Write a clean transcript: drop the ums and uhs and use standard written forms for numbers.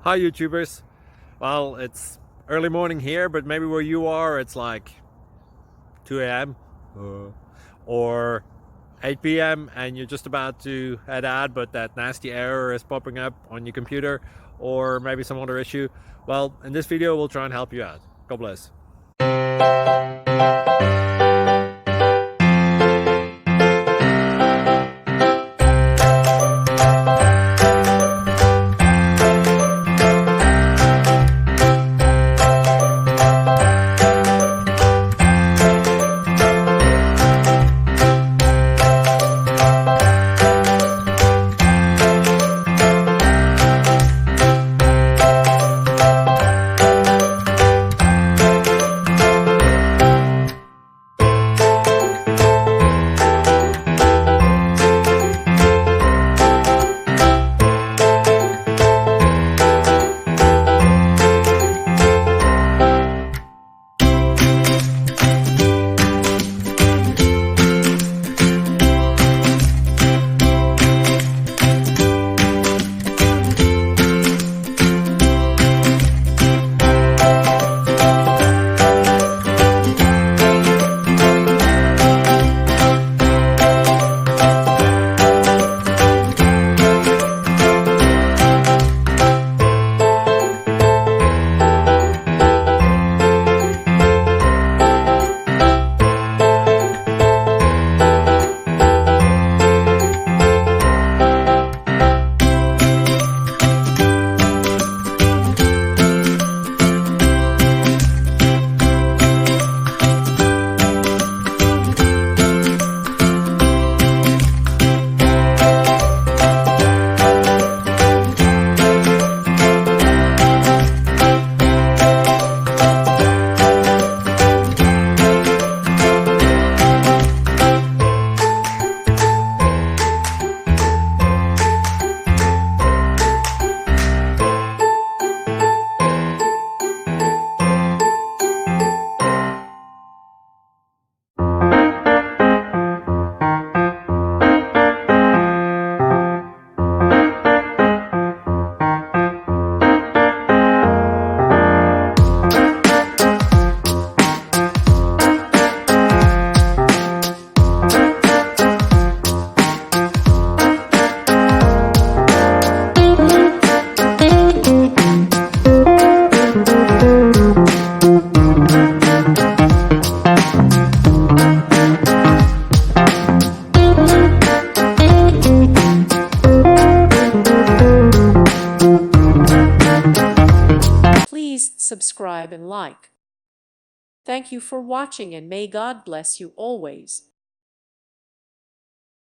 Hi YouTubers. Well, it's early morning here, but maybe where you are it's like 2 a.m. or 8 p.m. and you're just about to head out, but that nasty error is popping up on your computer, or maybe some other issue. Well, in this video we'll try and help you out. God bless. Please subscribe and like. Thank you for watching, and may God bless you always.